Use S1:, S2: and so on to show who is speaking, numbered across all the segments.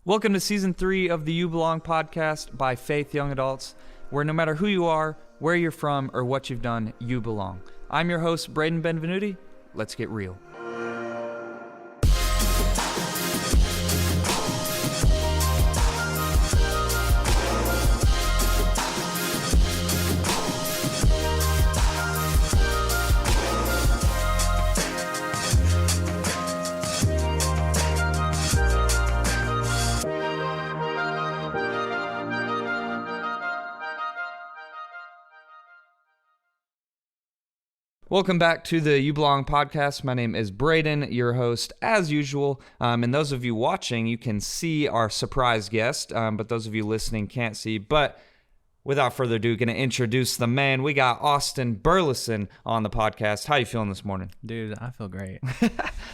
S1: Welcome to Season 3 of the You Belong podcast by Faith Young Adults, where no matter who you are, where you're from, or what you've done, you belong. I'm your host, Brayden Benvenuti. Let's get real. Welcome back to the You Belong podcast. My name is Brayden, your host, as usual. And those of you watching, you can see our surprise guest, but those of you listening can't see. But without further ado, going to introduce the man. We got Austin Burleson on the podcast. How you feeling this morning?
S2: Dude, I feel great.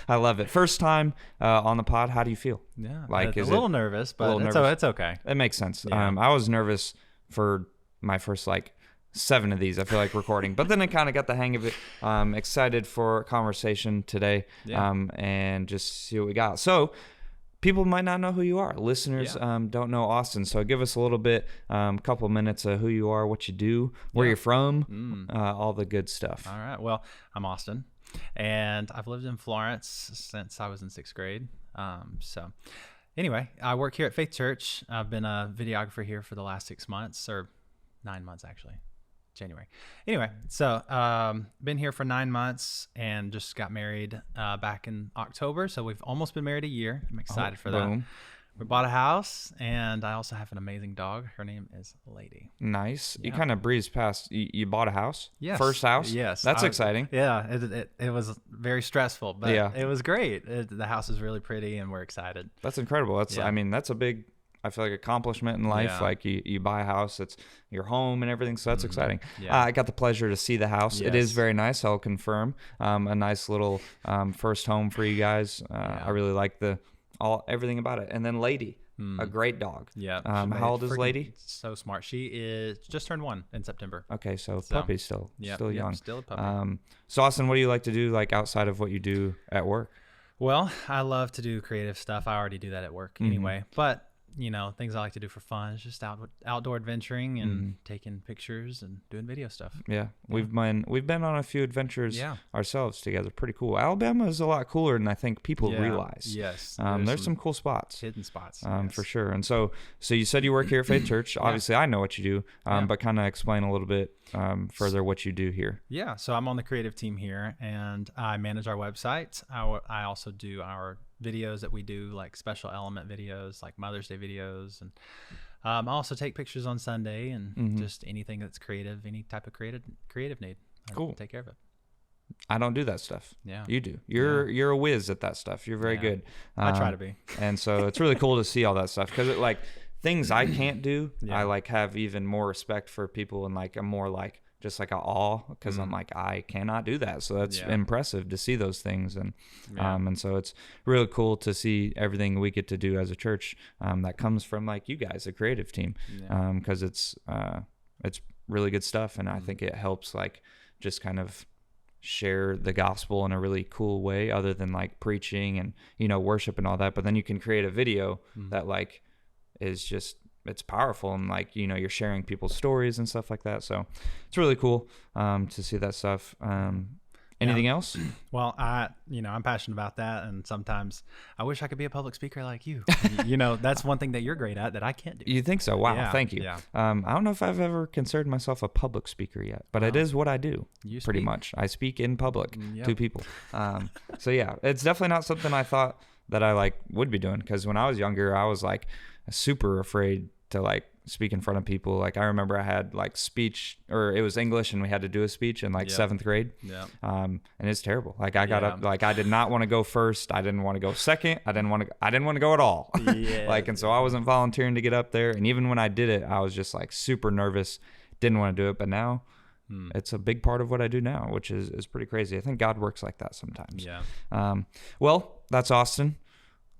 S1: I love it. First time on the pod. How do you feel?
S2: Yeah, like, a little nervous, but it's okay.
S1: It makes sense.
S2: Yeah.
S1: I was nervous for my first 7 of these, I feel like, recording, but then I kind of got the hang of it. Excited for conversation today, and just see what we got. So people might not know who you are. Listeners don't know Austin, so give us a little bit, couple minutes of who you are, what you do, where you're from, all the good stuff.
S2: All right. Well, I'm Austin, and I've lived in Florence since I was in 6th grade. So anyway, I work here at Faith Church. I've been a videographer here for the last 6 months, or 9 months actually. January. Anyway, so been here for 9 months and just got married back in October. So we've almost been married a year. I'm excited for that. We bought a house, and I also have an amazing dog. Her name is Lady.
S1: Nice.
S2: Yeah.
S1: You kind of breezed past. You bought a house?
S2: Yes.
S1: First house?
S2: Yes.
S1: That's exciting.
S2: Yeah. It was very stressful, but it was great. The house is really pretty, and we're excited.
S1: That's incredible. I mean, that's a big, I feel like, accomplishment in life.
S2: Yeah.
S1: Like you buy a house, it's your home and everything, so that's exciting.
S2: Yeah.
S1: I got the pleasure to see the house.
S2: Yes.
S1: It is very nice, I'll confirm. A nice little first home for you guys. I really like everything about it. And then Lady, a great dog.
S2: Yeah.
S1: How old is Lady?
S2: So smart. She is just turned 1 in September.
S1: Okay, so puppy still young.
S2: Still a puppy.
S1: So Austin, what do you like to do outside of what you do at work?
S2: Well, I love to do creative stuff. I already do that at work anyway, but things I like to do for fun is just outdoor adventuring and taking pictures and doing video stuff.
S1: Yeah. We've been on a few adventures ourselves together. Pretty cool. Alabama is a lot cooler than I think people realize.
S2: Yes.
S1: There's some cool spots.
S2: Hidden spots.
S1: For sure. And so you said you work here at Faith Church. Obviously, I know what you do, but kind of explain a little bit further what you do here.
S2: Yeah. So I'm on the creative team here, and I manage our website. I also do our videos that we do, like special element videos, like Mother's Day videos, and I also take pictures on Sunday and just anything that's creative, any type of creative need.
S1: Cool.
S2: Take care of it.
S1: I don't do that stuff.
S2: Yeah,
S1: you do. You're a whiz at that stuff. You're very good.
S2: I try to be.
S1: And so it's really cool to see all that stuff, because it things I can't do. I have even more respect for people, and I'm more just a awe, because I'm I cannot do that. So that's impressive to see those things. And and so it's really cool to see everything we get to do as a church that comes from you guys, a creative team, because it's really good stuff. And I think it helps just kind of share the gospel in a really cool way, other than preaching and worship and all that. But then you can create a video that is just, it's powerful, and you're sharing people's stories and stuff like that. So it's really cool to see that stuff. Anything else?
S2: Well, I'm passionate about that, and sometimes I wish I could be a public speaker like you. That's one thing that you're great at that I can't do.
S1: You think so? Wow,
S2: yeah,
S1: thank you.
S2: Yeah.
S1: I don't know if I've ever considered myself a public speaker yet, but it is what I do. Pretty much. I speak in public to people. So yeah, it's definitely not something I thought that I would be doing, because when I was younger, I was super afraid to speak in front of people. I remember I had speech, or it was English, and we had to do a speech in 7th grade. Yeah. And it's terrible. I got up, I did not want to go first. I didn't want to go second. I didn't want to go at all.
S2: Yeah.
S1: And so I wasn't volunteering to get up there. And even when I did it, I was just super nervous. Didn't want to do it. But now it's a big part of what I do now, which is pretty crazy. I think God works like that sometimes.
S2: Yeah.
S1: Well, that's Austin.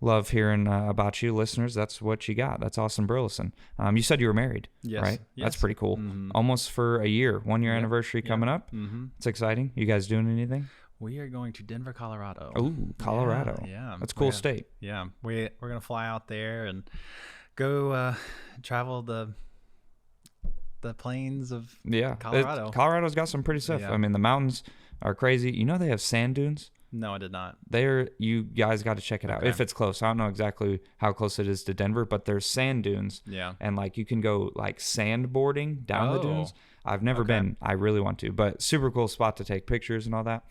S1: Love hearing about you, listeners. That's what you got. That's Austin Burleson. You said you were married, right?
S2: Yes.
S1: That's pretty cool. Almost for a year, 1 year anniversary coming up. It's exciting. You guys doing anything?
S2: We are going to Denver, Colorado.
S1: Oh, Colorado.
S2: Yeah.
S1: That's a cool state.
S2: Yeah. We're going to fly out there and go travel the plains of Colorado.
S1: Colorado's got some pretty stuff.
S2: Yeah.
S1: I mean, the mountains are crazy. You know they have sand dunes?
S2: No, I did not.
S1: You guys got to check it out if it's close. I don't know exactly how close it is to Denver, but there's sand dunes.
S2: Yeah.
S1: And like you can go like sandboarding down the dunes. I've never been. I really want to, but super cool spot to take pictures and all that.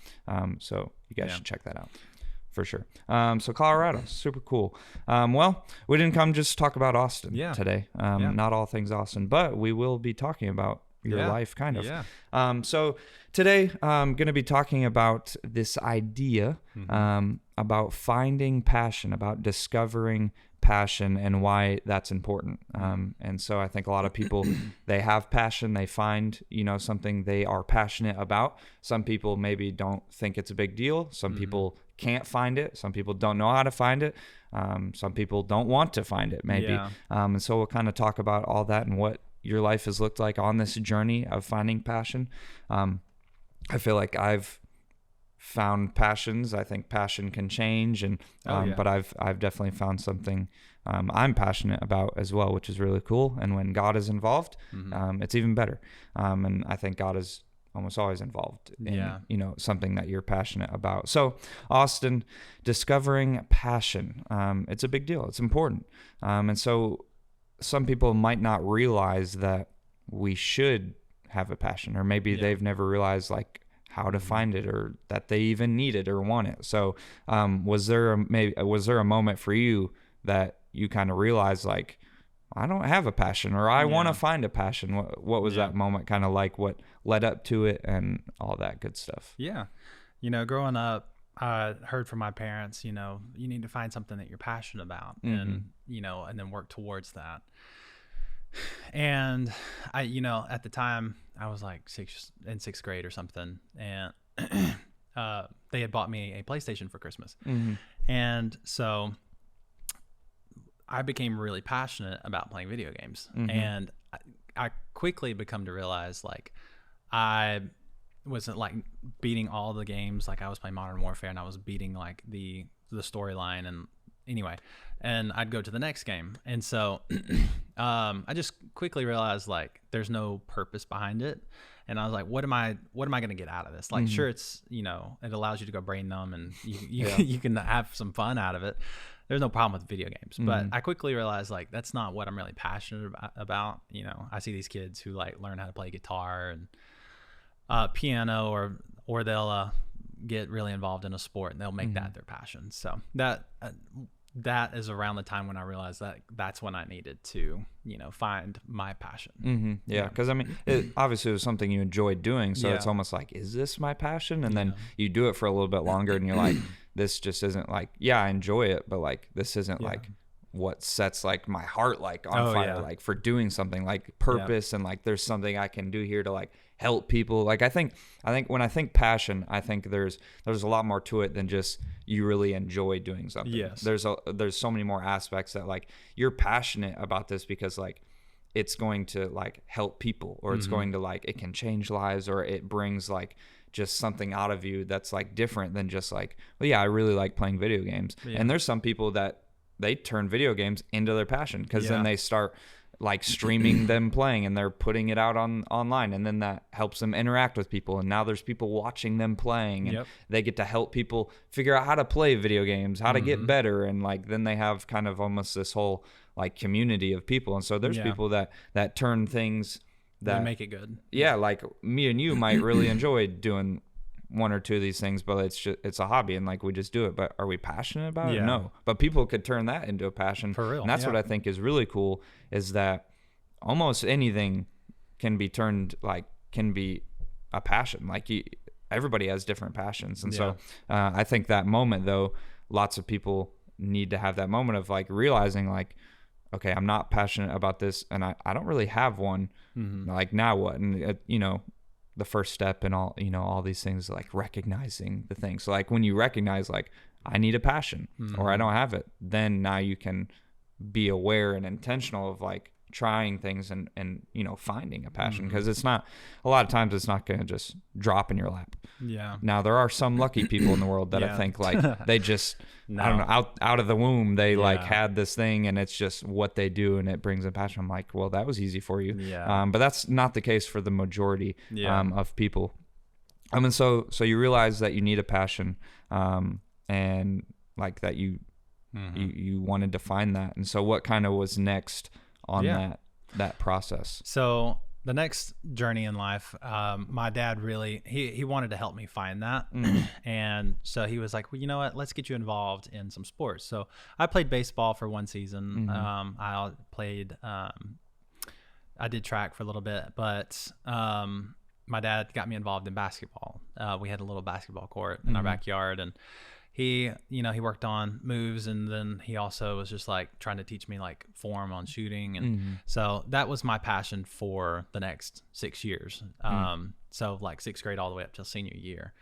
S1: So you guys should check that out for sure. So Colorado, super cool. Well, we didn't come just talk about Austin today. Not all things Austin, but we will be talking about your life kind of.
S2: Yeah.
S1: So today I'm going to be talking about this idea about finding passion, about discovering passion and why that's important. And so I think a lot of people, they have passion, they find, something they are passionate about. Some people maybe don't think it's a big deal. Some people can't find it. Some people don't know how to find it. Some people don't want to find it maybe.
S2: Yeah.
S1: And so we'll kind of talk about all that and what your life has looked like on this journey of finding passion. I feel like I've found passions. I think passion can change, and but I've definitely found something I'm passionate about as well, which is really cool. And when God is involved, it's even better. And I think God is almost always involved in something that you're passionate about. So Austin, discovering passion, it's a big deal. It's important. And so some people might not realize that we should have a passion, or maybe they've never realized like how to find it, or that they even need it or want it. So was there a moment for you that you kind of realized like, I don't have a passion, or I want to find a passion? What was that moment kind of like? What led up to it and all that good stuff?
S2: Yeah. Growing up, I heard from my parents, you need to find something that you're passionate about and, and then work towards that. And I, at the time I was like in sixth grade or something. And they had bought me a PlayStation for Christmas. And so I became really passionate about playing video games. And I quickly become to realize like I wasn't like beating all the games. Like I was playing Modern Warfare and I was beating like the storyline, and anyway, and I'd go to the next game. And so I just quickly realized like there's no purpose behind it. And I was like, what am I going to get out of this? Like, sure, it's, it allows you to go brain numb and you can have some fun out of it. There's no problem with video games, but I quickly realized like, that's not what I'm really passionate about. I see these kids who like learn how to play guitar and piano, or they'll get really involved in a sport and they'll make that their passion. So that is around the time when I realized that that's when I needed to, find my passion.
S1: Yeah. Cause I mean, it obviously was something you enjoyed doing. So it's almost like, is this my passion? And then you do it for a little bit longer and you're like, this just isn't like, I enjoy it, but like, this isn't like what sets like my heart like on fire, like for doing something like purpose and like, there's something I can do here to like help people. Like I think when I think passion, I think there's a lot more to it than just you really enjoy doing something.
S2: Yes.
S1: There's so many more aspects that like you're passionate about this because like it's going to like help people, or it's going to like, it can change lives, or it brings like just something out of you that's like different than just like, well, I really like playing video games. And there's some people that they turn video games into their passion, because then they start like streaming them playing and they're putting it out online, and then that helps them interact with people, and now there's people watching them playing, and they get to help people figure out how to play video games, how to get better, and like then they have kind of almost this whole like community of people. And so there's people that turn things that
S2: they make it good.
S1: Like me and you might really enjoy doing one or two of these things, but it's a hobby and like we just do it. But are we passionate about it? No. But people could turn that into a passion.
S2: For real.
S1: And that's what I think is really cool, is that almost anything can be a passion. Like everybody has different passions. And so I think that moment though, lots of people need to have that moment of like realizing like, okay, I'm not passionate about this and I don't really have one. Like now what? And the first step in all these things, like recognizing the things. So like when you recognize like I need a passion or I don't have it, then now you can be aware and intentional of like trying things and finding a passion, because it's not, a lot of times it's not going to just drop in your lap.
S2: Yeah.
S1: Now there are some lucky people in the world that I think like they just I don't know, out of the womb they like had this thing and it's just what they do and it brings them passion. I'm like, well, that was easy for you. But that's not the case for the majority of people. And so you realize that you need a passion, and like that you wanted to find that. And so what kind of was next on that process?
S2: So the next journey in life, my dad really, he wanted to help me find that. And so he was like, well, you know what, let's get you involved in some sports. So I played baseball for one season. I played, I did track for a little bit, but my dad got me involved in basketball. We had a little basketball court in our backyard, and he worked on moves, and then he also was just like trying to teach me like form on shooting. And so that was my passion for the next 6 years. So like 6th grade all the way up till senior year.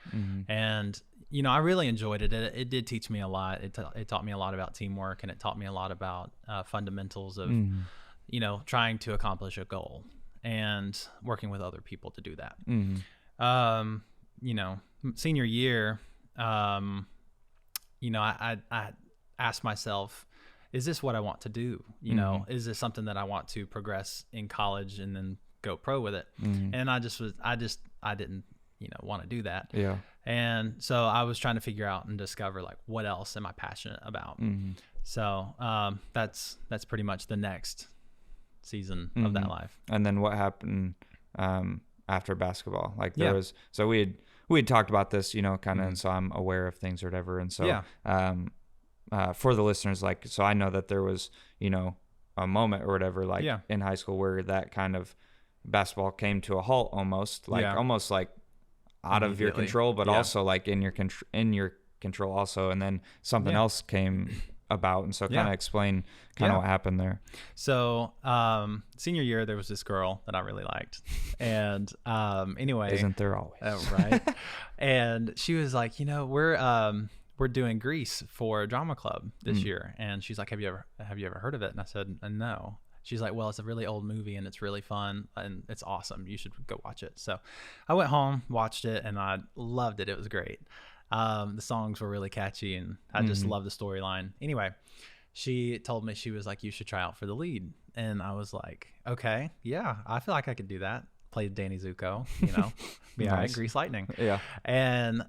S2: And, I really enjoyed it. It did teach me a lot. It taught me a lot about teamwork, and it taught me a lot about fundamentals of, trying to accomplish a goal and working with other people to do that. Senior year, I asked myself, is this what I want to do? Is this something that I want to progress in college and then go pro with it? And I didn't, want to do that. Yeah. And so I was trying to figure out and discover like, what else am I passionate about? So that's pretty much the next season of that life. And
S1: then what happened after basketball? Like there was, so we had talked about this, kind of, and so I'm aware of things or whatever. And so for the listeners, like, so I know that there was, a moment or whatever, like in high school where that kind of basketball came to a halt almost like out of your control, but also like in your control also. And then something else came about. And so kind of explain kind of what happened there.
S2: So senior year, there was this girl that I really liked. And anyway.
S1: Isn't there always?
S2: Right. And she was like, we're doing Grease for drama club this year. And she's like, have you ever heard of it? And I said, no. She's like, well, it's a really old movie and it's really fun and it's awesome. You should go watch it. So I went home, watched it, and I loved it. It was great. The songs were really catchy, and I just loved the storyline. Anyway, she told me, she was like, you should try out for the lead. And I was like, okay, yeah, I feel like I could do that. Played Danny Zuko, be all right, Grease Lightning. Yeah. And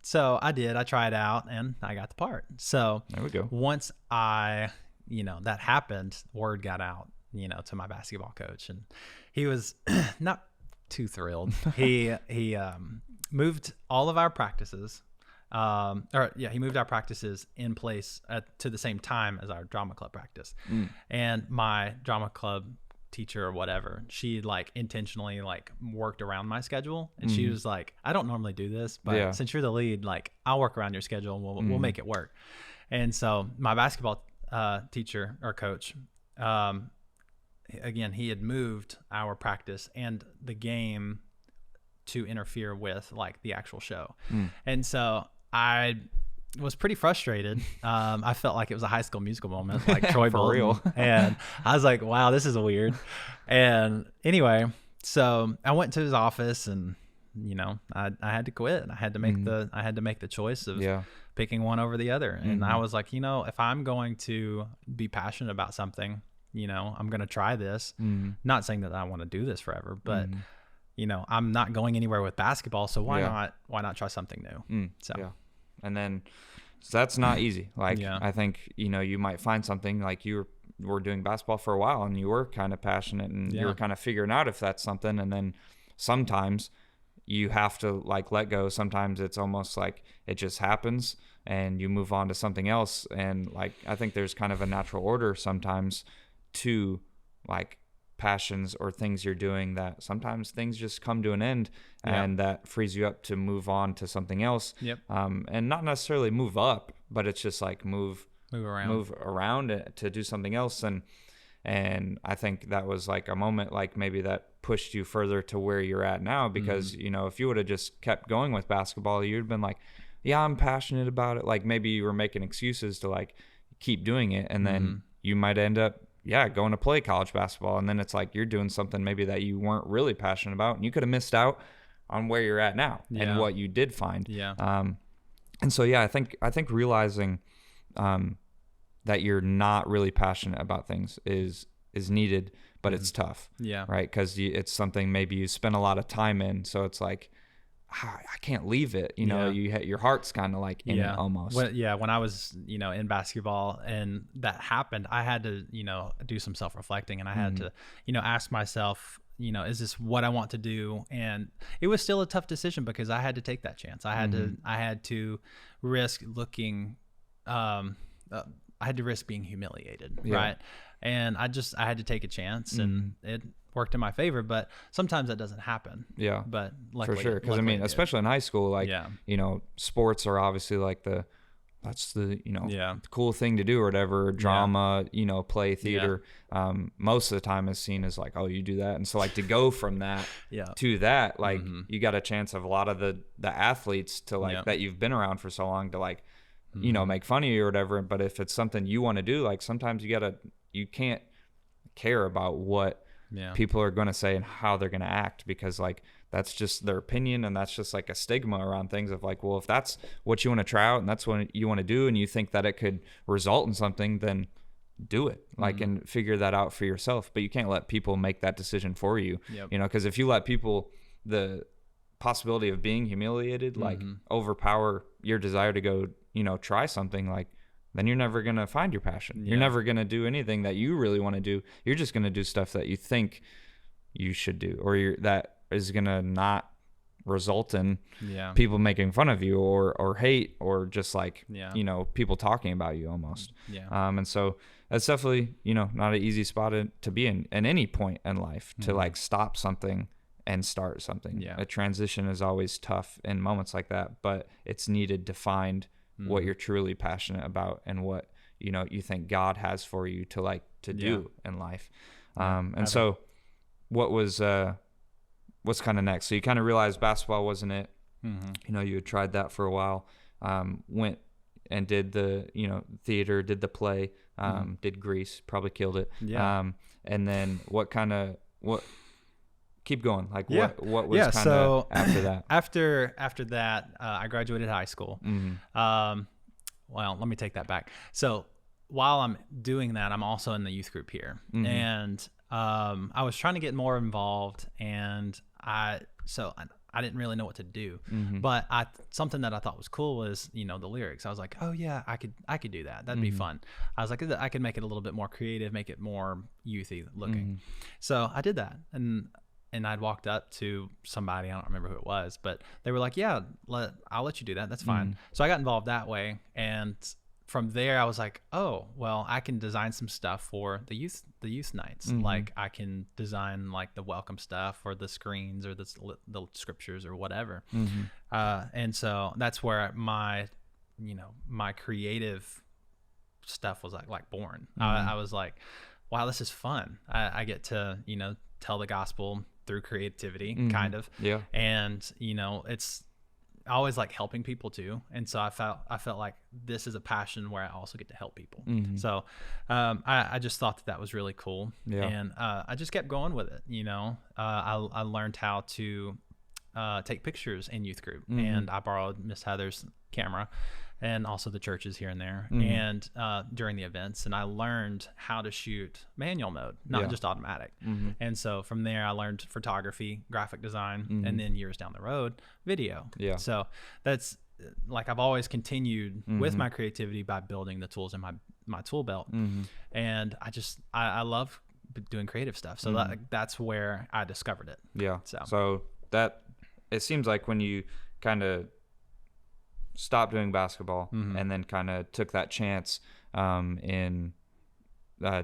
S2: so I did. I tried out, and I got the part. So
S1: there we go.
S2: Once that happened, word got out, to my basketball coach, and he was not too thrilled. He moved all of our practices, he moved our practices in place to the same time as our drama club practice. And my drama club teacher or whatever, she like intentionally like worked around my schedule, and she was like, I don't normally do this, but since you're the lead, like I'll work around your schedule and we'll make it work. And so my basketball teacher or coach, again, he had moved our practice and the game to interfere with like the actual show. And so I was pretty frustrated. I felt like it was a High School Musical moment, like Troy Bolton. Real. And I was like, wow, this is weird. And anyway, so I went to his office, and I had to quit. I had to make the choice of picking one over the other. And I was like, if I'm going to be passionate about something, I'm going to try this. Not saying that I want to do this forever, but I'm not going anywhere with basketball, so why not try something new?
S1: And then, so that's not easy. Like, I think, you might find something like you were doing basketball for a while and you were kind of passionate and you were kind of figuring out if that's something. And then sometimes you have to like let go. Sometimes it's almost like it just happens and you move on to something else. And like, I think there's kind of a natural order sometimes to like passions or things you're doing, that sometimes things just come to an end and that frees you up to move on to something else. And not necessarily move up, but it's just like move around to do something else. And I think that was like a moment like maybe that pushed you further to where you're at now, because if you would have just kept going with basketball, you'd have been like, yeah, I'm passionate about it. Like maybe you were making excuses to like keep doing it, and then you might end up going to play college basketball. And then it's like you're doing something maybe that you weren't really passionate about, and you could have missed out on where you're at now and what you did find. And so, I think realizing that you're not really passionate about things is needed, but it's tough. Right. Because it's something maybe you spend a lot of time in. So it's like, I can't leave it. Your heart's kind of like in it almost.
S2: When I was, in basketball and that happened, I had to, do some self-reflecting, and I had to, ask myself, is this what I want to do? And it was still a tough decision because I had to take that chance. I had to risk looking, I had to risk being humiliated. Right. And I had to take a chance, and it worked in my favor, but sometimes that doesn't happen. But luckily,
S1: for sure. Cause especially in high school, like, sports are obviously like that's the cool thing to do or whatever. Drama, play, theater, most of the time is seen as like, oh, you do that. And so like to go from that to that, like you got a chance of a lot of the athletes to like that you've been around for so long to like, make fun of you or whatever. But if it's something you want to do, like sometimes you can't care about what people are going to say and how they're going to act, because like that's just their opinion, and that's just like a stigma around things of like, well, if that's what you want to try out and that's what you want to do and you think that it could result in something, then do it, like, and figure that out for yourself. But you can't let people make that decision for you, because if you let people the possibility of being humiliated like overpower your desire to go try something, like then you're never going to find your passion. You're never going to do anything that you really want to do. You're just going to do stuff that you think you should do, or that is going to not result in people making fun of you or hate, or just like, people talking about you almost. And so that's definitely, not an easy spot to be in at any point in life, to like stop something and start something. A transition is always tough in moments like that, but it's needed to find what you're truly passionate about and what you think God has for you to do in life. And so what's kind of next? So you kind of realized basketball wasn't it. You had tried that for a while, went and did the theater, did the play, did Grease, probably killed it. And then keep going. Like what was kind of after that?
S2: After that, I graduated high school. Well, let me take that back. So while I'm doing that, I'm also in the youth group here, and I was trying to get more involved, and I didn't really know what to do. But something that I thought was cool was the lyrics. I was like, oh yeah, I could do that. That'd be fun. I was like, I could make it a little bit more creative, make it more youthy looking. So I did that, and I'd walked up to somebody, I don't remember who it was, but they were like, yeah, I'll let you do that. That's fine. So I got involved that way. And from there I was like, oh, well, I can design some stuff for the youth nights. Like I can design like the welcome stuff or the screens or the scriptures or whatever. And so that's where my creative stuff was like born. I was like, wow, this is fun. I get to, tell the gospel through creativity, kind of. And it's I always like helping people too, and so I felt like this is a passion where I also get to help people. So I just thought that was really cool, and I just kept going with it. I learned how to take pictures in youth group, and I borrowed Miss Heather's camera and also the churches here and there, and during the events, and I learned how to shoot manual mode, not just automatic. And so from there I learned photography, graphic design, and then years down the road, video. So that's like I've always continued with my creativity by building the tools in my tool belt. And I love doing creative stuff. So that's where I discovered it.
S1: So that, it seems like when you kind of stopped doing basketball and then kind of took that chance in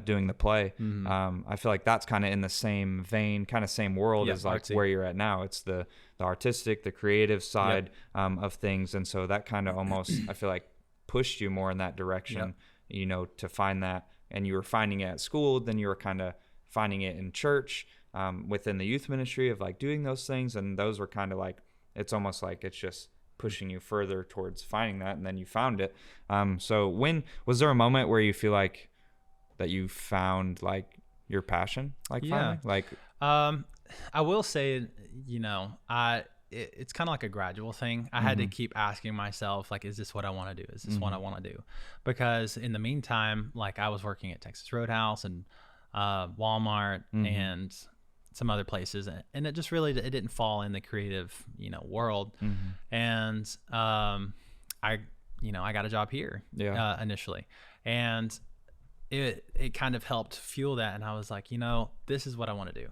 S1: doing the play, I feel like that's kind of in the same vein, kind of same world as like artsy. Where you're at now. It's the artistic, the creative side of things, and so that kind of almost I feel like pushed you more in that direction, to find that. And you were finding it at school, then you were kind of finding it in church, within the youth ministry of like doing those things, and those were kind of like, it's almost like it's just pushing you further towards finding that, and then you found it. So when was there a moment where you feel like that you found like your passion, like finally? Like,
S2: I will say, you know, it's kind of like a gradual thing. I had to keep asking myself, like, is this what I want to do? Is this what I want to do? Because in the meantime, like I was working at Texas Roadhouse and Walmart and some other places, and it just really, it didn't fall in the creative, you know, world. And I got a job here initially, and it kind of helped fuel that. And I was like, you know, this is what I want to do.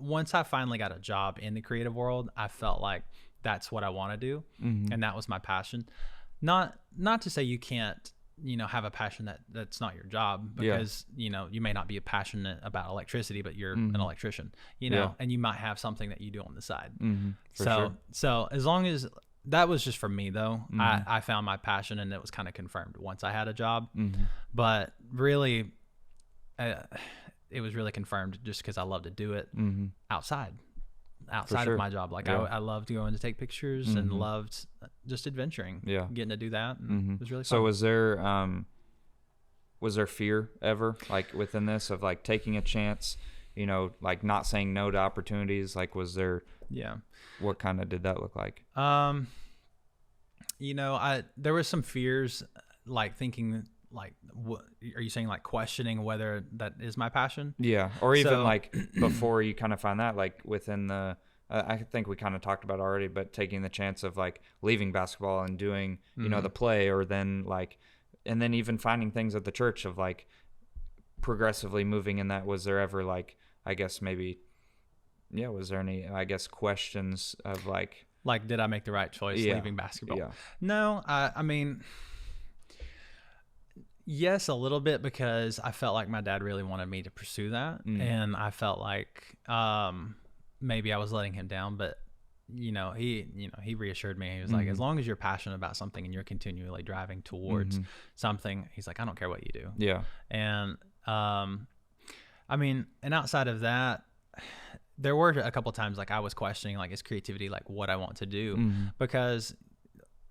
S2: Once I finally got a job in the creative world, I felt like that's what I want to do. And that was my passion. Not to say you can't, you know, have a passion that's not your job, because, you know, you may not be passionate about electricity, but you're an electrician, you know, and you might have something that you do on the side. So as long as that was just for me though, I found my passion, and it was kind of confirmed once I had a job, but really, it was really confirmed just because I love to do it outside of my job. Like I loved going to take pictures and loved just adventuring, getting to do that. And it was really fun.
S1: So was there fear ever, like within this, of like taking a chance, you know, like not saying no to opportunities? Like, was there, what kind of did that look like?
S2: You know, there was some fears, like thinking, like, what are you saying, like questioning whether that is my passion? Yeah.
S1: Or even like before you kind of find that, like within the, I think we kind of talked about already, but taking the chance of like leaving basketball and doing, you know, the play, or then like, and then even finding things at the church of like progressively moving in that. Was there ever like, I guess maybe, was there any, I guess, questions of like,
S2: did I make the right choice leaving basketball? No, I mean, yes, a little bit, because I felt like my dad really wanted me to pursue that. And I felt like maybe I was letting him down, but he reassured me. He was like, as long as you're passionate about something and you're continually driving towards something, he's like, I don't care what you do. Yeah. And I mean, and outside of that, there were a couple of times like I was questioning, like, is creativity like what I want to do? Because,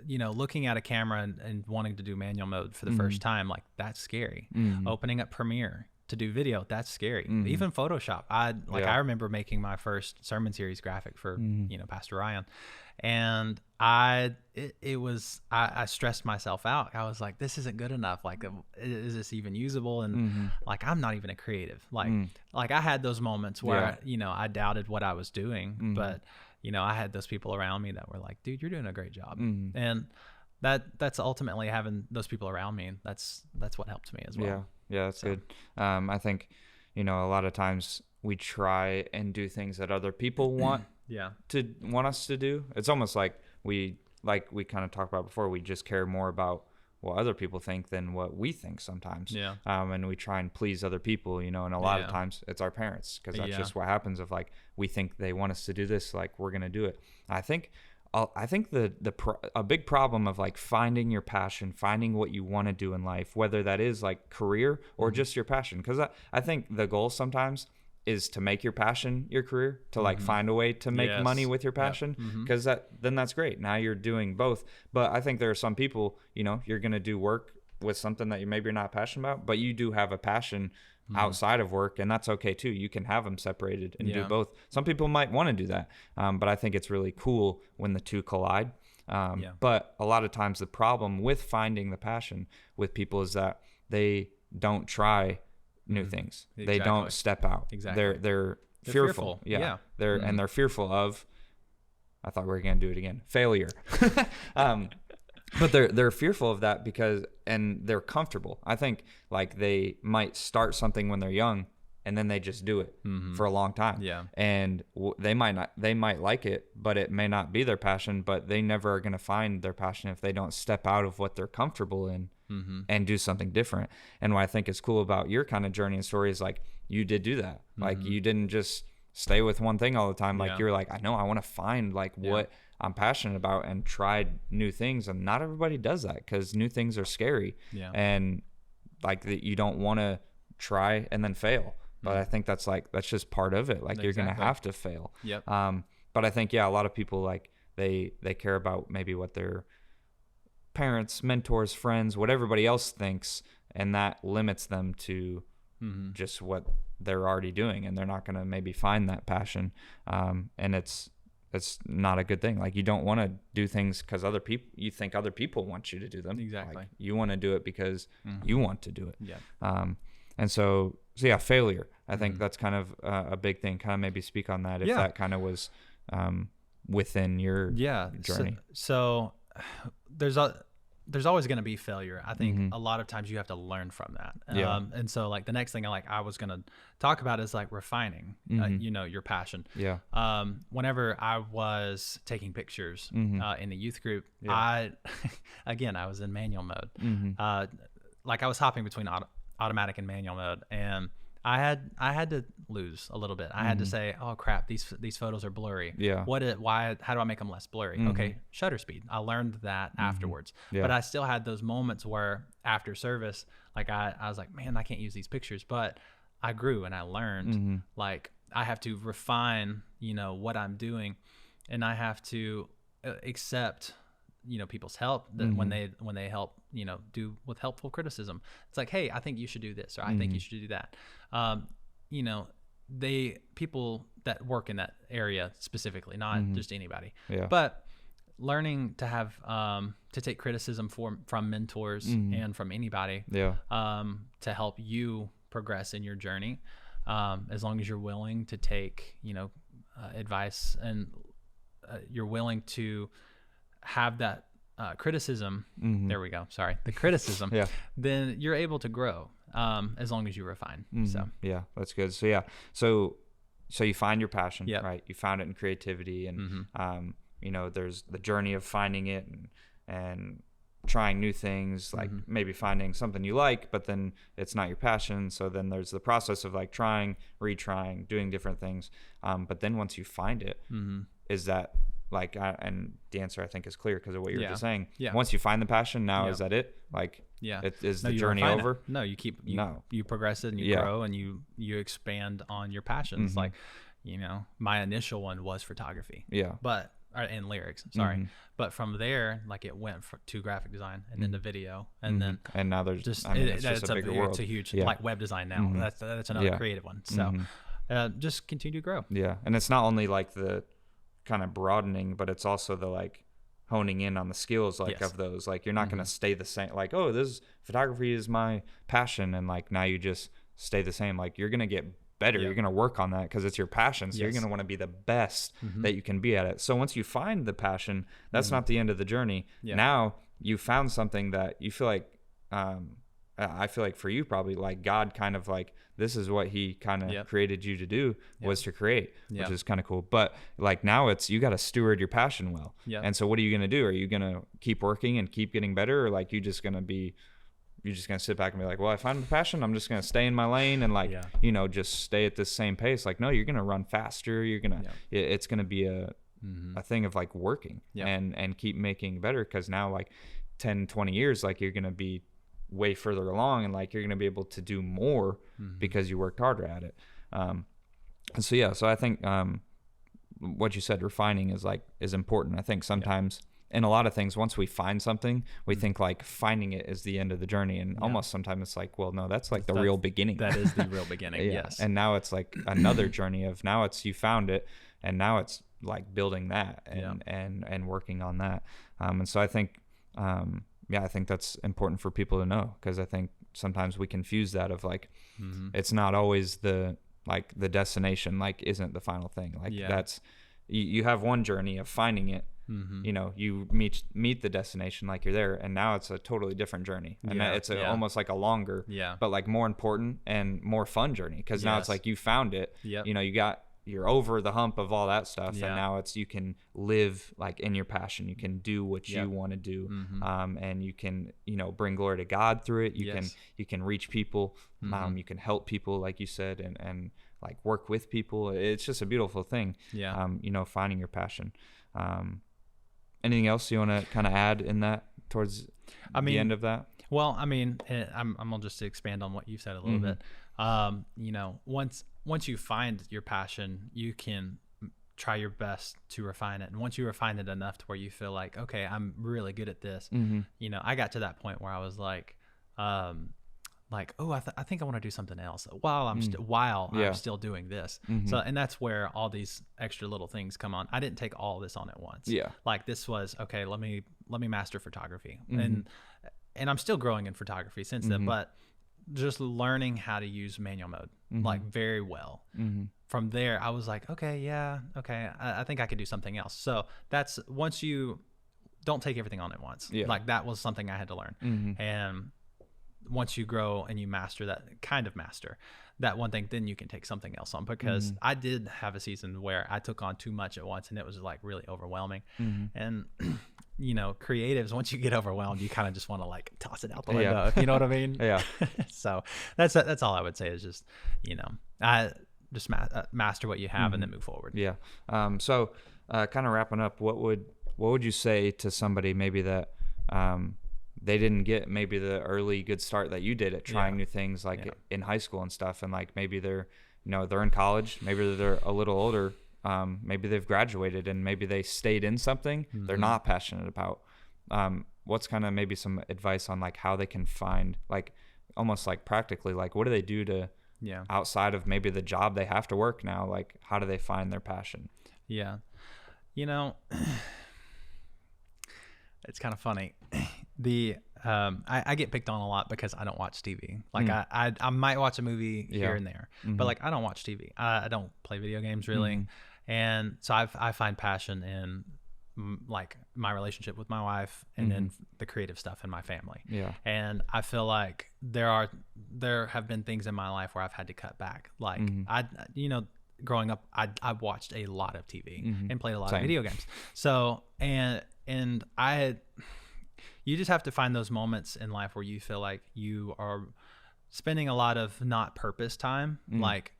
S2: you know, looking at a camera and wanting to do manual mode for the first time, like that's scary. Opening up Premiere to do video, that's scary. Even Photoshop. I remember making my first sermon series graphic for, you know, Pastor Ryan. And I stressed myself out. I was like, this isn't good enough. Like, is this even usable? And like, I'm not even a creative. Like I had those moments where, you know, I doubted what I was doing, but you know, I had those people around me that were like, dude, you're doing a great job. And that's ultimately having those people around me. That's what helped me as well.
S1: Yeah, that's good. I think, you know, a lot of times we try and do things that other people want us to do. It's almost like we kind of talked about before, we just care more about what other people think than what we think sometimes. And we try and please other people, you know, and a lot of times it's our parents, because that's just what happens. If like we think they want us to do this, like we're going to do it. I think a big problem of like finding your passion, finding what you want to do in life, whether that is like career or just your passion. Because I think the goal sometimes is to make your passion your career, to like find a way to make money with your passion, because then that's great. Now you're doing both. But I think there are some people, you know, you're going to do work with something that you're not passionate about, but you do have a passion outside of work, and that's okay too. You can have them separated and do both. Some people might want to do that, but I think it's really cool when the two collide. But a lot of times the problem with finding the passion with people is that they don't try new things. They don't step out. They're fearful. And they're fearful of, I thought we were going to do it again, failure. But they're fearful of that and they're comfortable. I think like they might start something when they're young, and then they just do it for a long time. And they might like it, but it may not be their passion. But they never are going to find their passion if they don't step out of what they're comfortable in and do something different. And what I think is cool about your kind of journey and story is like you did do that. Like you didn't just stay with one thing all the time. Like you're like, I know I want to find like what I'm passionate about and tried new things. And not everybody does that, because new things are scary. And like you don't want to try and then fail. But I think that's just part of it. Like you're going to have to fail. But I think, a lot of people, like they care about maybe what their parents, mentors, friends, what everybody else thinks. and that limits them to just what they're already doing, and they're not going to maybe find that passion. And it's not a good thing. Like, you don't want to do things because you think other people want you to do them.
S2: Exactly.
S1: Like, you want to do it because you want to do it.
S2: Yeah.
S1: And so yeah, failure. I think that's kind of a big thing. Kind of maybe speak on that if that kind of was within your journey.
S2: So there's always going to be failure. I think a lot of times you have to learn from that. And so like the next thing I was going to talk about is like refining, your passion.
S1: Yeah.
S2: Whenever I was taking pictures in the youth group, I was in manual mode. Like I was hopping between automatic and manual mode, and I had to lose a little bit. I had to say, oh crap, these photos are blurry.
S1: Yeah.
S2: How do I make them less blurry? Okay, shutter speed. I learned that afterwards.
S1: Yeah.
S2: But I still had those moments where after service, like I was like, man, I can't use these pictures. But I grew and I learned. Like I have to refine, what I'm doing, and I have to accept people's help that when they help, do with helpful criticism. It's like, hey, I think you should do this, or I think you should do that. People that work in that area specifically, not just anybody, but learning to have, to take criticism from mentors and from anybody, to help you progress in your journey. As long as you're willing to take, advice, and you're willing to have that criticism, there we go, sorry, the criticism, then you're able to grow, as long as you refine. So
S1: yeah, that's good. So you find your passion, right? You found it in creativity, and there's the journey of finding it and trying new things, like maybe finding something you like, but then it's not your passion. So then there's the process of like trying, retrying, doing different things. But then once you find it, is that like, and the answer I think is clear because of what you were just saying. Yeah. Once you find the passion, now is that it? Like, is the journey over?
S2: No, you progress it, and you grow, and you expand on your passions. Like, my initial one was photography.
S1: Yeah.
S2: And lyrics, sorry. But from there, like it went to graphic design, and then to video, and then
S1: and now there's it's a bigger world.
S2: It's a huge like web design now. That's another creative one. So just continue to grow.
S1: Yeah, and it's not only like the kind of broadening, but it's also the like honing in on the skills of those. Like, you're not going to stay the same. Like, oh, this photography is my passion, and like now you just stay the same. Like, you're going to get better. You're going to work on that because it's your passion. So you're going to want to be the best that you can be at it. So once you find the passion, that's not the end of the journey. Now you found something that you feel like, I feel like for you, probably like God kind of like, this is what he kind of created you to do, was to create, which is kind of cool. But like now you got to steward your passion well. And so what are you going to do? Are you going to keep working and keep getting better? Or like, you're just going to sit back and be like, well, I found the passion, I'm just going to stay in my lane and like, just stay at this same pace. Like, no, you're going to run faster. You're going to, it's going to be a thing of like working and keep making better. Cause now like 10, 20 years, like you're going to be way further along, and like you're going to be able to do more because you worked harder at it. And so I think what you said, refining is important. I think sometimes in a lot of things, once we find something, we think like finding it is the end of the journey, and almost sometimes it's like, well, no, that's like the real beginning.
S2: That is the real beginning. Yes.
S1: And now it's like another journey of, now it's, you found it, and now it's like building that and working on that. And so I think I think that's important for people to know, because I think sometimes we confuse that of like, it's not always the destination, like isn't the final thing. Like that's, you have one journey of finding it, you meet the destination, like you're there, and now it's a totally different journey. And it's almost like a longer, but like more important and more fun journey. Because now it's like you found it, you're over the hump of all that stuff, and now it's, you can live like in your passion, you can do what you want to do, and you can bring glory to God through it. You can reach people, you can help people, like you said, and like work with people. It's just a beautiful thing. Finding your passion. Anything else you want to kind of add in that towards the end of that?
S2: Well, I mean, I'm gonna just expand on what you said a little bit. Once you find your passion, you can try your best to refine it. And once you refine it enough to where you feel like, okay, I'm really good at this, I got to that point where I was like, like, oh, I think I want to do something else while I'm still doing this. So, and that's where all these extra little things come on. I didn't take all this on at once.
S1: Yeah.
S2: Like this was, okay, let me master photography. And I'm still growing in photography since then, but just learning how to use manual mode, like very well. From there, I was like, okay, I think I could do something else. So that's, once you don't take everything on at once, like that was something I had to learn. And once you grow and you master that one thing, then you can take something else on, because I did have a season where I took on too much at once and it was like really overwhelming. And you know, creatives, once you get overwhelmed, you kind of just want to like toss it out the window, if you know what I mean? Yeah. So that's all I would say is just, you know, just master what you have and then move forward.
S1: Yeah. So kind of wrapping up, what would you say to somebody maybe that they didn't get maybe the early good start that you did at trying new things, like in high school and stuff, and like maybe they're in college, maybe they're a little older, maybe they've graduated and maybe they stayed in something they're not passionate about. What's kind of maybe some advice on like how they can find, like almost like practically, like what do they do to outside of maybe the job they have to work now, like how do they find their passion?
S2: Yeah. You know, it's kind of funny. I get picked on a lot because I don't watch TV. Like I might watch a movie here and there, but like I don't watch TV. I don't play video games really. And so I find passion in like my relationship with my wife and then the creative stuff in my family. Yeah. And I feel like there have been things in my life where I've had to cut back. Like growing up, I watched a lot of TV and played a lot of video games. So, and you just have to find those moments in life where you feel like you are spending a lot of not purpose time. Like,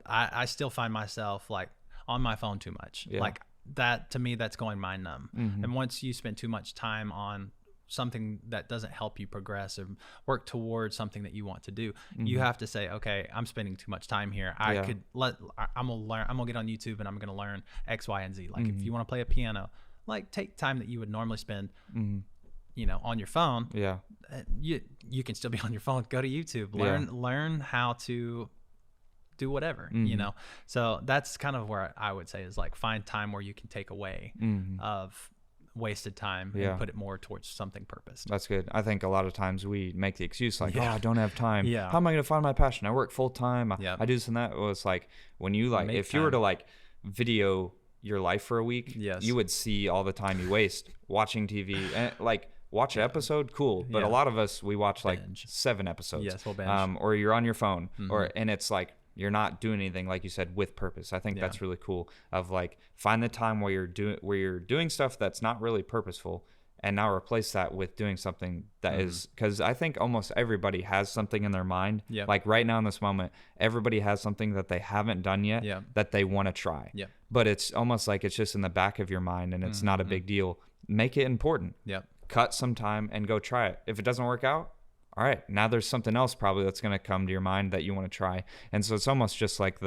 S2: I still find myself like on my phone too much. Like that, to me, that's going mind numb. And once you spend too much time on something that doesn't help you progress or work towards something that you want to do, you have to say, okay, I'm spending too much time here. I'm gonna get on YouTube and I'm gonna learn X, Y, and Z. Like if you want to play a piano, like take time that you would normally spend on your phone. You can still be on your phone. Go to YouTube, learn how to do whatever, so that's kind of where I would say is like find time where you can take away of wasted time and put it more towards something purposed.
S1: That's good. I think a lot of times we make the excuse like, oh, I don't have time. How am I going to find my passion? I work full time. I do this and that. Well, it's like when you like, if you were to like video your life for a week, you would see all the time you waste watching TV and like watch an episode, cool. But a lot of us, we watch like 7 episodes.
S2: Yes, we'll binge.
S1: Or you're on your phone and it's like, you're not doing anything, like you said, with purpose. I think that's really cool, of like find the time where you're doing stuff that's not really purposeful, and now replace that with doing something that is, because I think almost everybody has something in their mind. Like right now in this moment, everybody has something that they haven't done yet that they want to try. But it's almost like it's just in the back of your mind and it's not a big deal. Make it important. Cut some time and go try it. If it doesn't work out, all right, now there's something else probably that's going to come to your mind that you want to try. And so it's almost just like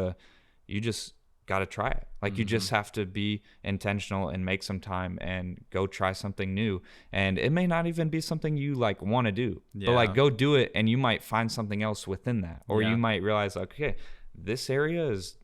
S1: you just got to try it. Like you just have to be intentional and make some time and go try something new. And it may not even be something you like want to do, but like go do it and you might find something else within that. Or you might realize, okay, this area is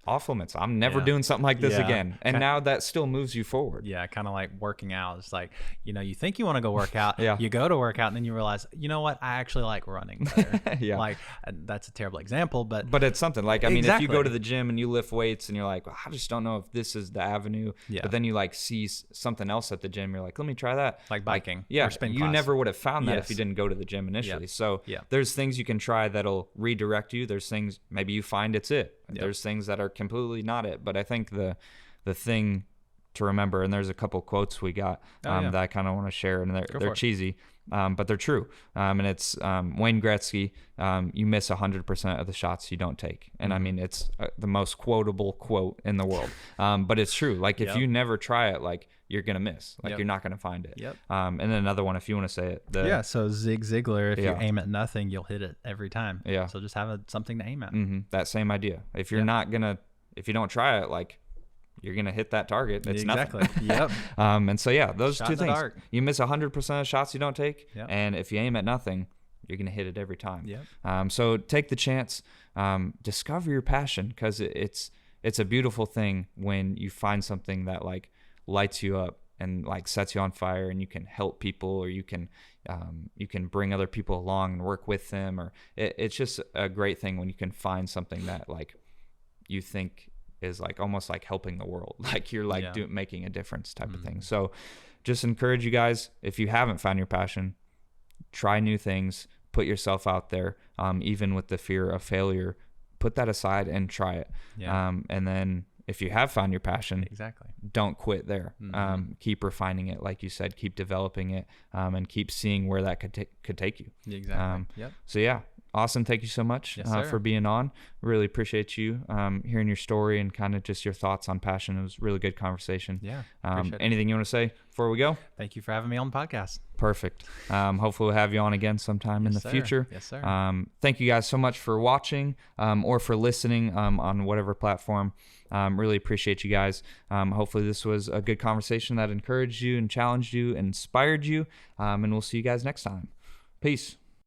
S1: off limits. I'm never doing something like this again. And now that still moves you forward.
S2: Kind of like working out. It's like, you think you want to go work out, you go to work out and then you realize, you know what, I actually like running better. Like that's a terrible example, but
S1: it's something like, I mean, if you go to the gym and you lift weights and you're like, well, I just don't know if this is the avenue, but then you like see something else at the gym, you're like, let me try that.
S2: Like biking.
S1: Or spin class. Never would have found that if you didn't go to the gym initially. So there's things you can try that'll redirect you. There's things maybe you find it's it. There's things that are completely not it. But I think the thing to remember, and there's a couple quotes we got that I kind of want to share, and they're cheesy, but they're true. And it's Wayne Gretzky, you miss 100% of the shots you don't take. And I mean, it's the most quotable quote in the world. But it's true. Like if you never try it, like you're going to miss, like you're not going to find it. And then another one, if you want to say it.
S2: So Zig Ziglar, if you aim at nothing, you'll hit it every time. So just have something to aim at.
S1: That same idea. If you're not going to, if you don't try it, like you're going to hit that target. It's nothing. And so, those two things. You miss 100% of shots you don't take. And if you aim at nothing, you're going to hit it every time.
S2: Yep.
S1: So take the chance, discover your passion, because it's a beautiful thing when you find something that like lights you up and like sets you on fire, and you can help people, or you can bring other people along and work with them, or it's just a great thing when you can find something that like you think is like almost like helping the world, like you're like making a difference type of thing. So just encourage you guys, if you haven't found your passion, try new things, put yourself out there, even with the fear of failure, put that aside and try it. And then if you have found your passion, don't quit there. Keep refining it, like you said, keep developing it, and keep seeing where that could take you. So yeah, Austin, thank you so much for being on. Really appreciate you hearing your story and kind of just your thoughts on passion. It was a really good conversation. Anything you want to say before we go?
S2: Thank you for having me on the podcast.
S1: Perfect. Hopefully we'll have you on again sometime in the future.
S2: Yes, sir.
S1: Thank you guys so much for watching or for listening on whatever platform. Really appreciate you guys. Hopefully this was a good conversation that encouraged you and challenged you and inspired you. And we'll see you guys next time. Peace.